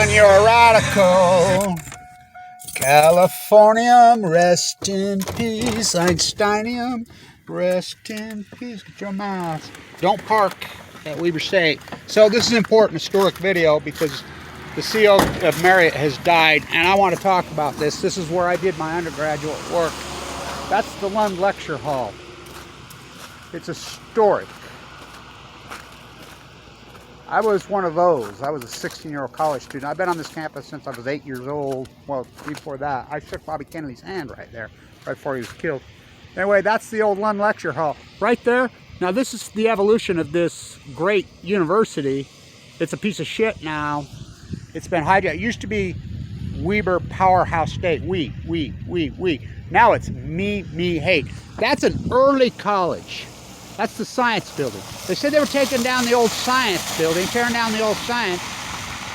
when you're a radical. Californium, rest in peace. Einsteinium, rest in peace. Get your mouth. Don't park at Weber State. So this is an important historic video because the CEO of Marriott has died, and I want to talk about this. This is where I did my undergraduate work. That's the Lund Lecture Hall. It's historic. I was one of those. I was a 16-year-old college student. I've been on this campus since I was 8 years old. Well, before that, I shook Bobby Kennedy's hand right there, right before he was killed. Anyway, that's the old Lund Lecture Hall. Right there. Now, this is the evolution of this great university. It's a piece of shit now. It's been hijacked. It used to be Weber Powerhouse State. We. Now it's me, hate. That's an early college. That's the science building. They said they were taking down the old science building, tearing down the old science.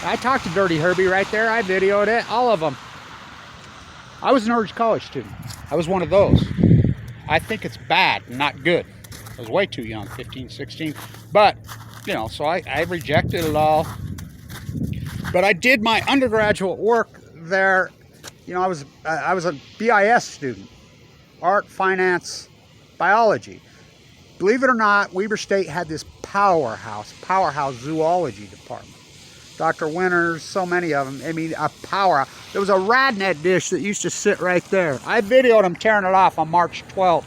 I talked to Dirty Herbie right there. I videoed it, all of them. I was an urged college student. I was one of those. I think it's bad, not good. I was way too young, 15, 16. But, you know, so I rejected it all. But I did my undergraduate work there. You know, I was a BIS student, art, finance, biology. Believe it or not, Weber State had this powerhouse zoology department. Dr. Winters, so many of them. I mean, a powerhouse. There was a radnet dish that used to sit right there. I videoed them tearing it off on March 12th.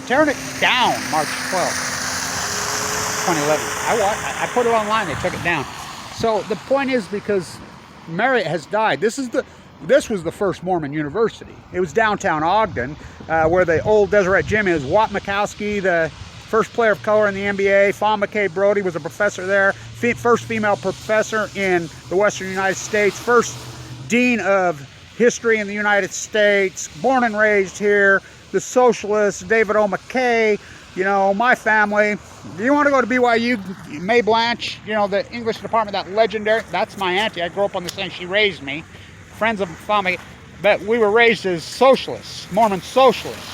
Tearing it down March 12th, 2011. I put it online, they took it down. So the point is, because Marriott has died, this was the first Mormon university. It was downtown Ogden, where the old Deseret gym is. Watt Mikowski, the first player of color in the NBA. Fawn McKay Brody was a professor there. First female professor in the Western United States. First dean of history in the United States. Born and raised here. The socialists, David O. McKay. You know, my family. Do you want to go to BYU? May Blanche, you know, the English department, that legendary. That's my auntie. I grew up on the same. She raised me. Friends of family, but we were raised as socialists, Mormon socialists.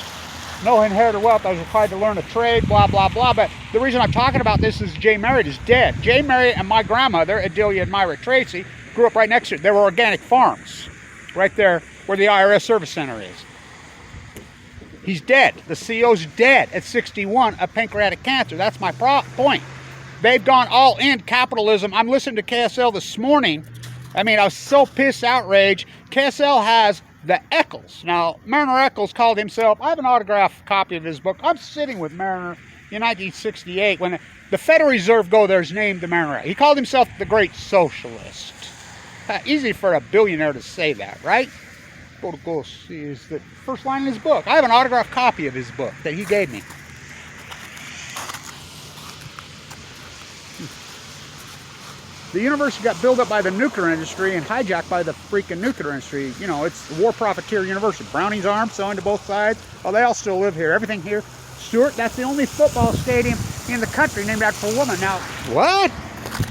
No inherited wealth. I was required to learn a trade, blah, blah, blah. But the reason I'm talking about this is Jay Marriott is dead. Jay Marriott and my grandmother, Adelia and Myra Tracy, grew up right next to it. There were organic farms right there where the YRS service center is. He's dead. The CEO's dead at 61 of pancreatic cancer. That's my point. They've gone all in capitalism. I'm listening to KSL this morning. I mean, I was so pissed, outraged. KSL has the Eccles. Now, Mariner Eccles called himself, I have an autographed copy of his book. I'm sitting with Mariner in 1968 when the Federal Reserve go there is named the Mariner. He called himself the Great Socialist. Easy for a billionaire to say that, right? Go see is the first line in his book. I have an autographed copy of his book that he gave me. The university got built up by the nuclear industry and hijacked by the freaking nuclear industry. You know, it's the war profiteer university. Browning's arms selling to both sides. Oh, they all still live here. Everything here. Stuart, that's the only football stadium in the country named after a woman. Now, what?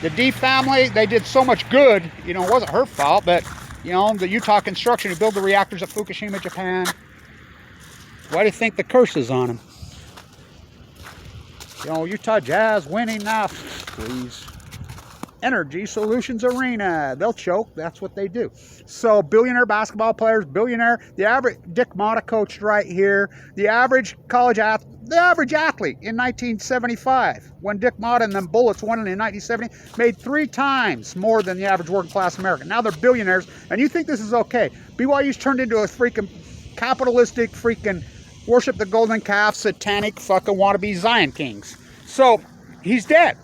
The D family, they did so much good. You know, it wasn't her fault, but, you know, the Utah construction who built the reactors at Fukushima, Japan. Why do you think the curse is on them? You know, Utah Jazz winning now. Please. Energy Solutions Arena. They'll choke. That's what they do. So billionaire basketball players, the average Dick Motta coached right here. The average college athlete, the average athlete in 1975, when Dick Motta and them Bullets won it in 1970, made 3 times more than the average working class American. Now they're billionaires, and you think this is okay. BYU's turned into a freaking capitalistic freaking worship the golden calf, satanic fucking wannabe Zion kings. So he's dead.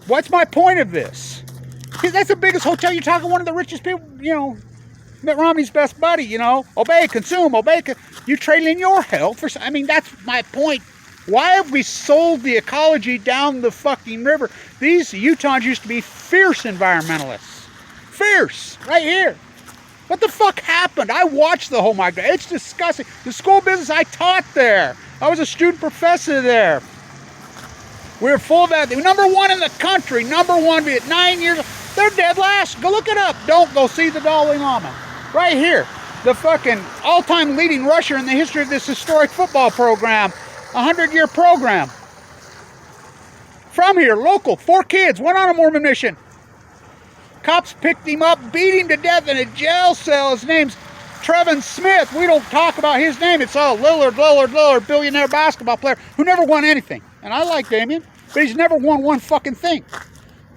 What's my point of this? That's the biggest hotel. You're talking one of the richest people, you know, Mitt Romney's best buddy, you know. Obey, consume, obey. You trade in your health for, I mean, that's my point. Why have we sold the ecology down the fucking river? These Utahns used to be fierce environmentalists. Fierce, right here. What the fuck happened? I watched the whole migration. It's disgusting. The school business, I taught there. I was a student professor there. We were full of that. #1 in the country. #1. We had 9 years. They're dead last. Go look it up. Don't go see the Dalai Lama. Right here. The fucking all-time leading rusher in the history of this historic football program. 100-year program. From here, local. 4 kids. Went on a Mormon mission. Cops picked him up, beat him to death in a jail cell. His name's Trevin Smith. We don't talk about his name. It's all Lillard, billionaire basketball player who never won anything. And I like Damian, but he's never won one fucking thing.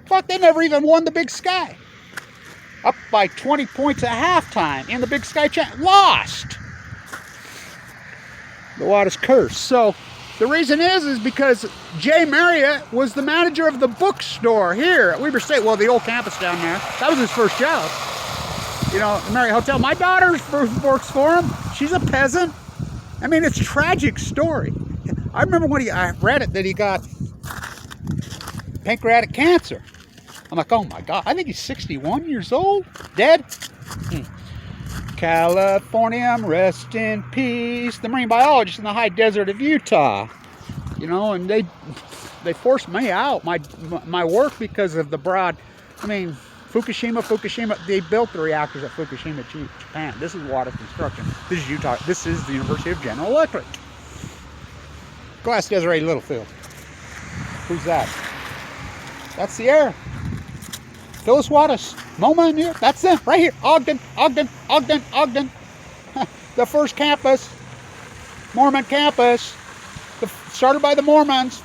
Fuck, they never even won the Big Sky. Up by 20 points at halftime in the Big Sky lost. The Water's curse. So the reason is because Jay Marriott was the manager of the bookstore here at Weber State. Well, the old campus down there. That was his first job. You know, the Marriott Hotel. My daughter works for him. She's a peasant. I mean, it's a tragic story. I remember when I read it that he got pancreatic cancer. I'm like, oh my God, I think he's 61 years old, dead. California, rest in peace. The marine biologist in the high desert of Utah. You know, and they forced me out, my work, because of the broad, I mean, Fukushima, they built the reactors at Fukushima, Japan. This is water construction. This is Utah. This is the University of General Electric. Glass Desiree Littlefield. Who's that? That's the air. Phyllis Wattis. MOMA in here. That's them. Right here. Ogden. The first campus. Mormon campus. Started by the Mormons.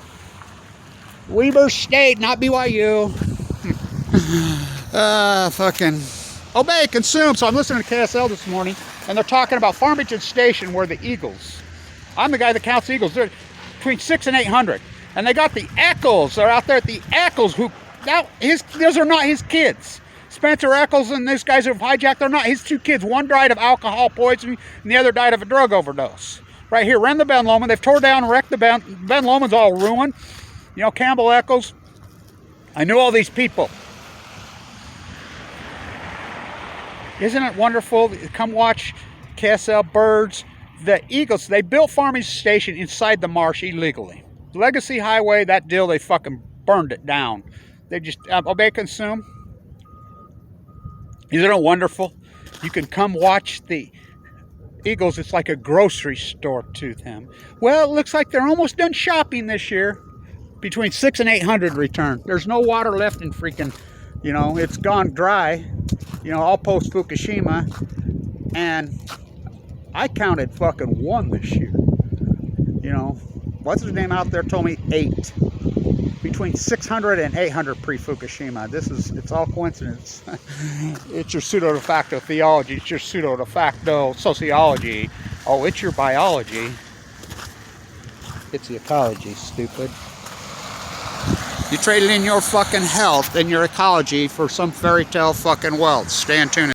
Weber State, not BYU. Fucking obey, consume. So I'm listening to KSL this morning, and they're talking about Farmington Station, where the Eagles. I'm the guy that counts Eagles. They're between 600 and 800, and they got the Eccles. They're out there at the Eccles. Who now? Those are not his kids. Spencer Eccles and these guys who've hijacked. They're not his two kids. One died of alcohol poisoning, and the other died of a drug overdose. Right here, ran the Ben Lomond. They've tore down and wrecked the Ben Lomond's all ruined. You know, Campbell Eccles. I knew all these people. Isn't it wonderful? Come watch KSL birds. The Eagles, they built Farmington Station inside the marsh illegally. Legacy Highway, that deal, they fucking burned it down. They just, obey, consume. Isn't it wonderful? You can come watch the Eagles. It's like a grocery store to them. Well, it looks like they're almost done shopping this year. Between 600 and 800 return. There's no water left in freaking, you know, it's gone dry. You know, all post Fukushima, and I counted fucking 1 this year. You know, what's his name out there told me 8. Between 600 and 800 pre-Fukushima. It's all coincidence. It's your pseudo de facto theology. It's your pseudo de facto sociology. Oh, it's your biology. It's the ecology, stupid. You traded in your fucking health and your ecology for some fairy tale fucking wealth. Stay in tune.